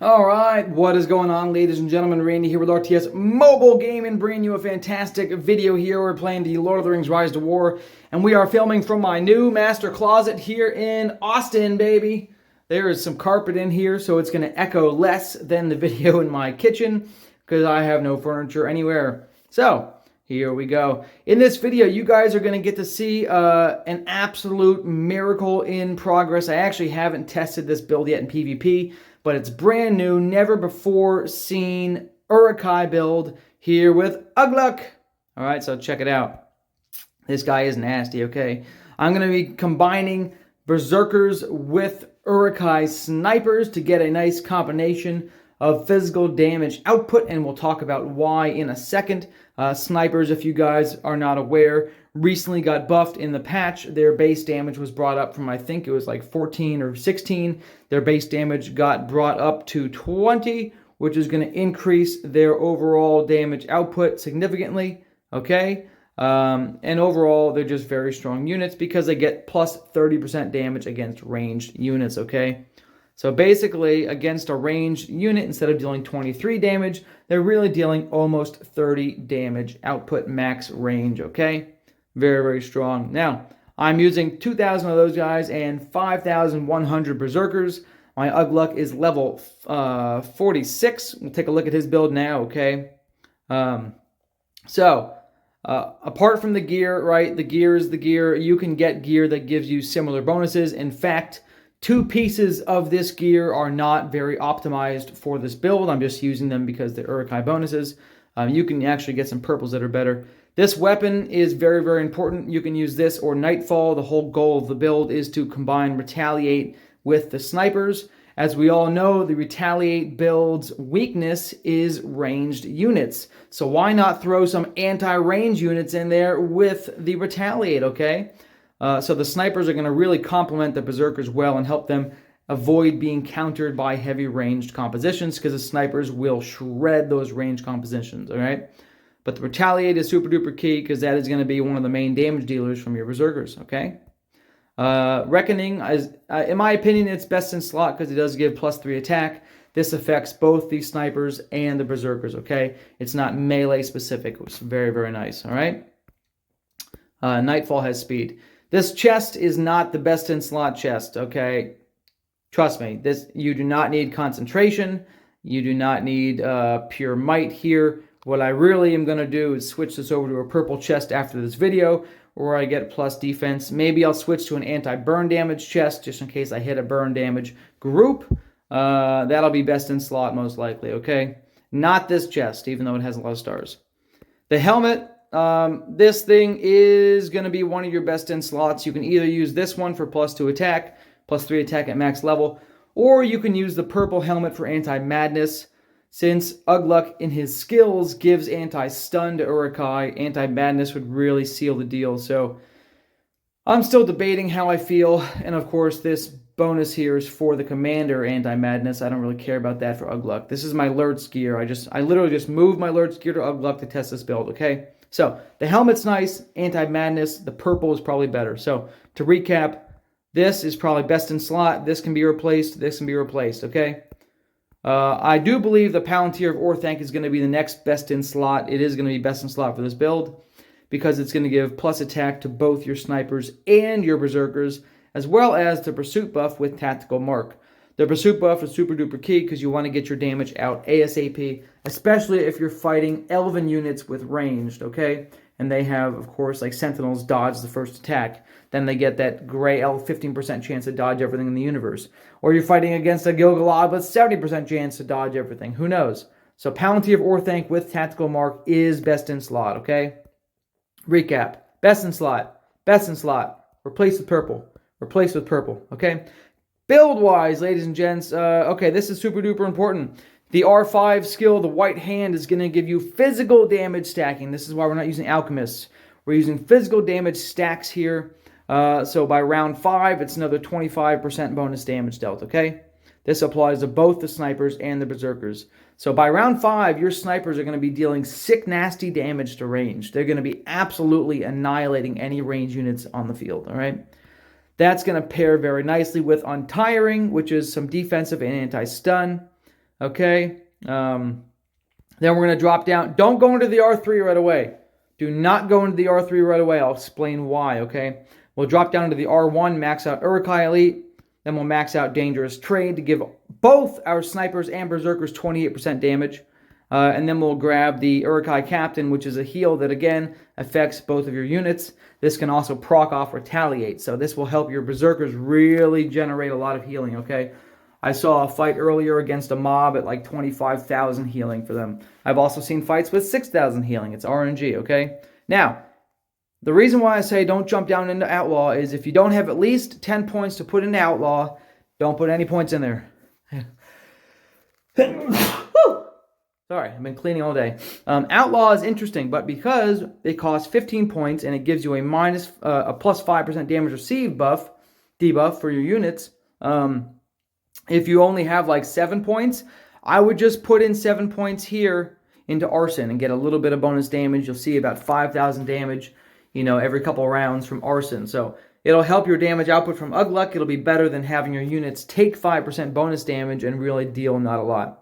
All right, what is going on, ladies and gentlemen? Randy here with RTS Mobile Gaming, bringing you a fantastic video here. We're playing the Lord of the Rings Rise to War, and we are filming from my new master closet here in Austin, baby. There is some carpet in here, so it's going to echo less than the video in my kitchen, because I have no furniture anywhere. So, here we go. In this video, you guys are going to get to see an absolute miracle in progress. I actually haven't tested this build yet in PvP, but it's brand new, never before seen Uruk'Hai build here with Ugluk. All right, so check it out. This guy is nasty, okay? I'm going to be combining Berserkers with Uruk'Hai snipers to get a nice combination of physical damage output, and we'll talk about why in a second. Snipers, if you guys are not aware, recently got buffed in the patch. Their base damage was brought up from, I think it was like 14 or 16. Their base damage got brought up to 20, which is going to increase their overall damage output significantly, okay? And overall, they're just very strong units because they get plus 30% damage against ranged units, okay? So basically, against a ranged unit, instead of dealing 23 damage, they're really dealing almost 30 damage output max range, okay? Very, very strong. Now, I'm using 2,000 of those guys and 5,100 Berserkers. My Ugluk is level 46. We'll take a look at his build now, okay? Apart from the gear, right, the gear is the gear. You can get gear that gives you similar bonuses. In fact, two pieces of this gear are not very optimized for this build. I'm just using them because they're Uruk'Hai bonuses. You can actually get some purples that are better. This weapon is very, very important. You can use this or Nightfall. The whole goal of the build is to combine Retaliate with the snipers. As we all know, the Retaliate build's weakness is ranged units. So why not throw some anti-range units in there with the Retaliate, okay? So the snipers are going to really complement the Berserkers well and help them avoid being countered by heavy ranged compositions, because the snipers will shred those ranged compositions, all right? But the Retaliate is super duper key because that is going to be one of the main damage dealers from your Berserkers, okay? Reckoning, in my opinion, it's best in slot because it does give plus 3 attack. This affects both the snipers and the Berserkers, okay? It's not melee specific, which is very, very nice, all right? Nightfall has speed. This chest is not the best in slot chest, okay? Trust me, you do not need concentration. You do not need pure might here. What I really am going to do is switch this over to a purple chest after this video, where I get plus defense. Maybe I'll switch to an anti-burn damage chest, just in case I hit a burn damage group. That'll be best in slot, most likely, okay? Not this chest, even though it has a lot of stars. The helmet, this thing is going to be one of your best in slots. You can either use this one for plus 2 attack, plus 3 attack at max level, or you can use the purple helmet for anti-madness. Since Ugluk in his skills gives anti-stun to Uruk'Hai, anti-madness would really seal the deal. So I'm still debating how I feel, and of course this bonus here is for the commander anti-madness. I don't really care about that for Ugluk. This is my Lurtz gear. I literally just moved my Lurtz gear to Ugluk to test this build, okay? So the helmet's nice, anti-madness, the purple is probably better. So to recap, this is probably best in slot, this can be replaced, this can be replaced, okay? I do believe the Palantir of Orthanc is going to be the next best in slot. It is going to be best in slot for this build because it's going to give plus attack to both your snipers and your Berserkers, as well as the pursuit buff with tactical mark. The pursuit buff is super duper key because you want to get your damage out ASAP, especially if you're fighting elven units with ranged, okay? And they have, of course, like Sentinels dodge the first attack. Then they get that gray elf 15% chance to dodge everything in the universe. Or you're fighting against a Gil-galad with 70% chance to dodge everything. Who knows? So Palantir of Orthanc with tactical mark is best in slot, okay? Recap. Best in slot. Best in slot. Replace with purple. Replace with purple, okay? Build-wise, ladies and gents, okay, this is super duper important. The R5 skill, the White Hand, is going to give you physical damage stacking. This is why we're not using Alchemists. We're using physical damage stacks here. So by round 5, it's another 25% bonus damage dealt, okay? This applies to both the snipers and the Berserkers. So by round 5, your snipers are going to be dealing sick, nasty damage to range. They're going to be absolutely annihilating any range units on the field, all right? That's going to pair very nicely with Untiring, which is some defensive and anti-stun. Okay. Then we're going to drop down. Don't go into the R3 right away. Do not go into the R3 right away. I'll explain why, okay? We'll drop down to the R1, max out Uruk'Hai Elite. Then we'll max out Dangerous Trade to give both our snipers and berserkers 28% damage. And then we'll grab the Uruk'Hai Captain, which is a heal that, again, affects both of your units. This can also proc off Retaliate, so this will help your berserkers really generate a lot of healing, okay? I saw a fight earlier against a mob at like 25,000 healing for them. I've also seen fights with 6,000 healing. It's RNG, okay? Now, the reason why I say don't jump down into Outlaw is if you don't have at least 10 points to put into Outlaw, don't put any points in there. Sorry, I've been cleaning all day. Outlaw is interesting, but because it costs 15 points and it gives you a plus 5% damage received debuff for your units, if you only have like 7 points, I would just put in 7 points here into Arson and get a little bit of bonus damage. You'll see about 5,000 damage, every couple rounds from Arson. So it'll help your damage output from Ugluk. It'll be better than having your units take 5% bonus damage and really deal not a lot.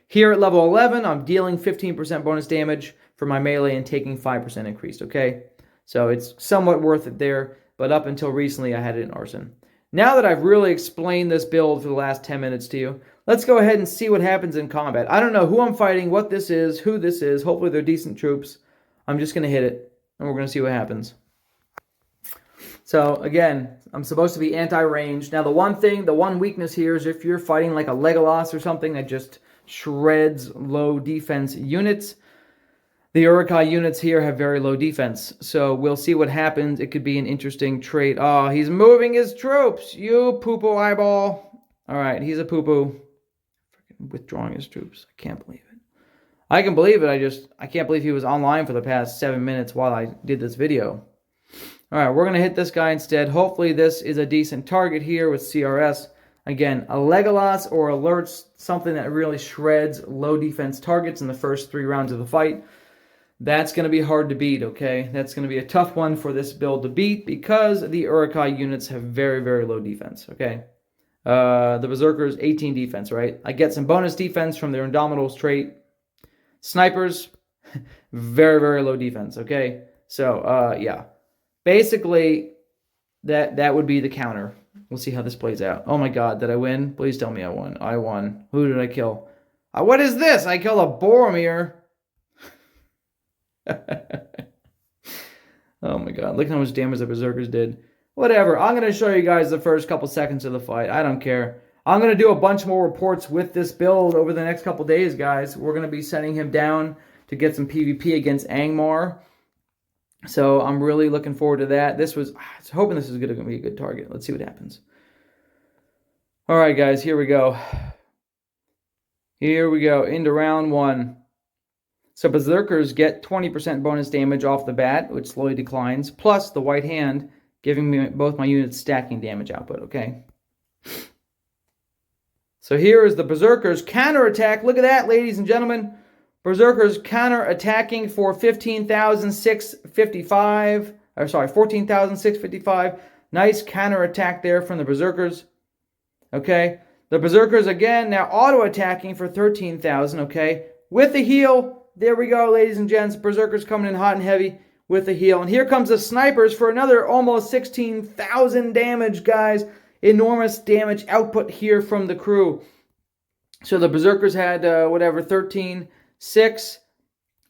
Here at level 11, I'm dealing 15% bonus damage for my melee and taking 5% increased, okay? So it's somewhat worth it there, but up until recently, I had it in Arson. Now that I've really explained this build for the last 10 minutes to you, let's go ahead and see what happens in combat. I don't know who I'm fighting, what this is, who this is. Hopefully they're decent troops. I'm just going to hit it, and we're going to see what happens. So, again, I'm supposed to be anti-ranged. Now, the one weakness here is if you're fighting like a Legolas or something that just shreds low defense units. The Uruk'Hai units here have very low defense, so we'll see what happens. It could be an interesting trait. Oh, he's moving his troops. You poo-poo eyeball. All right, he's a poo-poo. Freaking withdrawing his troops. I can't believe it. I can believe it. I can't believe he was online for the past 7 minutes while I did this video. All right, we're going to hit this guy instead. Hopefully this is a decent target here with CRS. Again, a Legolas or alerts, something that really shreds low defense targets in the first 3 rounds of the fight. That's going to be hard to beat, okay? That's going to be a tough one for this build to beat because the Uruk'Hai units have very, very low defense, okay? The Berserkers, 18 defense, right? I get some bonus defense from their Indomitables trait. Snipers, very, very low defense, okay? So, yeah. Basically, that would be the counter. We'll see how this plays out. Oh my god, did I win? Please tell me I won. I won. Who did I kill? What is this? I killed a Boromir. Oh my god, look how much damage the Berserkers did. Whatever, I'm going to show you guys the first couple seconds of the fight. I don't care. I'm going to do a bunch more reports with this build over the next couple days, guys. We're going to be sending him down to get some PvP against Angmar. So I'm really looking forward to that. I was hoping this is going to be a good target. Let's see what happens. All right, guys, here we go. Here we go, into round 1. So Berserkers get 20% bonus damage off the bat, which slowly declines, plus the white hand, giving me both my units stacking damage output, okay? So here is the Berserkers counterattack. Look at that, ladies and gentlemen. Berserkers counter-attacking for 14,655. Nice counter-attack there from the Berserkers. Okay. The Berserkers, again, now auto-attacking for 13,000, okay. With the heal, there we go, ladies and gents. Berserkers coming in hot and heavy with the heal. And here comes the Snipers for another almost 16,000 damage, guys. Enormous damage output here from the crew. So the Berserkers had, 13,600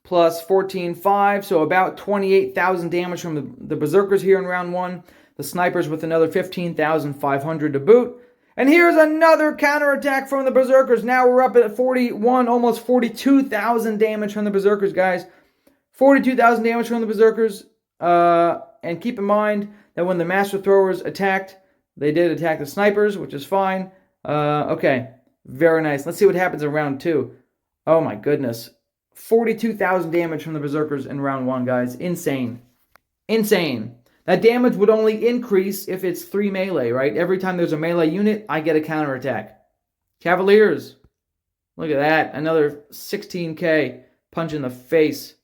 plus 14,500, so about 28,000 damage from the Berserkers here in round 1. The Snipers with another 15,500 to boot. And here's another counterattack from the Berserkers. Now we're up at 41, almost 42,000 damage from the Berserkers, guys. 42,000 damage from the Berserkers. And keep in mind that when the Master Throwers attacked, they did attack the Snipers, which is fine. Okay, very nice. Let's see what happens in round 2. Oh my goodness. 42,000 damage from the Berserkers in round 1, guys. Insane. Insane. That damage would only increase if it's 3 melee, right? Every time there's a melee unit, I get a counterattack. Cavaliers. Look at that. Another 16k punch in the face.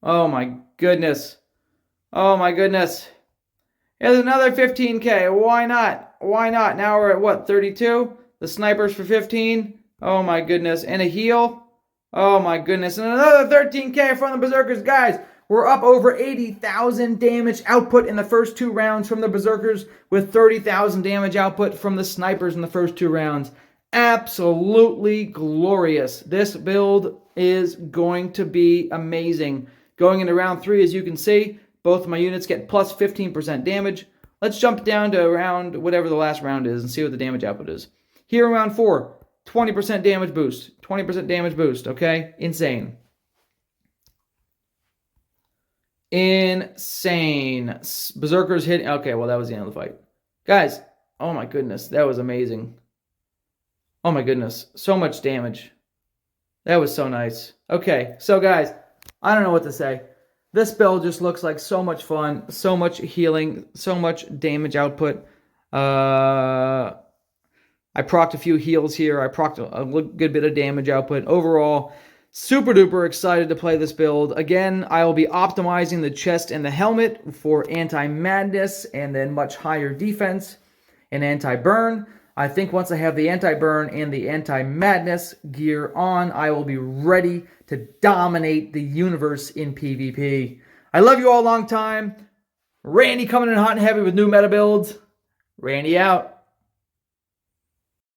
Oh my goodness. Oh my goodness. Here's another 15k. Why not? Why not? Now we're at what, 32? The Snipers for 15. Oh my goodness. And a heal. Oh my goodness. And another 13k from the Berserkers. Guys, we're up over 80,000 damage output in the first 2 rounds from the Berserkers, with 30,000 damage output from the Snipers in the first 2 rounds. Absolutely glorious. This build is going to be amazing. Going into round 3, as you can see, both of my units get plus 15% damage. Let's jump down to around whatever the last round is and see what the damage output is. Here in round 4, 20% damage boost. 20% damage boost, okay? Insane. Insane. Berserkers hit. Okay, well, that was the end of the fight. Guys, oh my goodness, that was amazing. Oh my goodness, so much damage. That was so nice. Okay, so guys, I don't know what to say. This build just looks like so much fun, so much healing, so much damage output. I procced a few heals here. I procced a good bit of damage output. Overall, super duper excited to play this build. Again, I will be optimizing the chest and the helmet for anti-madness and then much higher defense and anti-burn. I think once I have the anti-burn and the anti-madness gear on, I will be ready to dominate the universe in PvP. I love you all long time. Randy coming in hot and heavy with new meta builds. Randy out.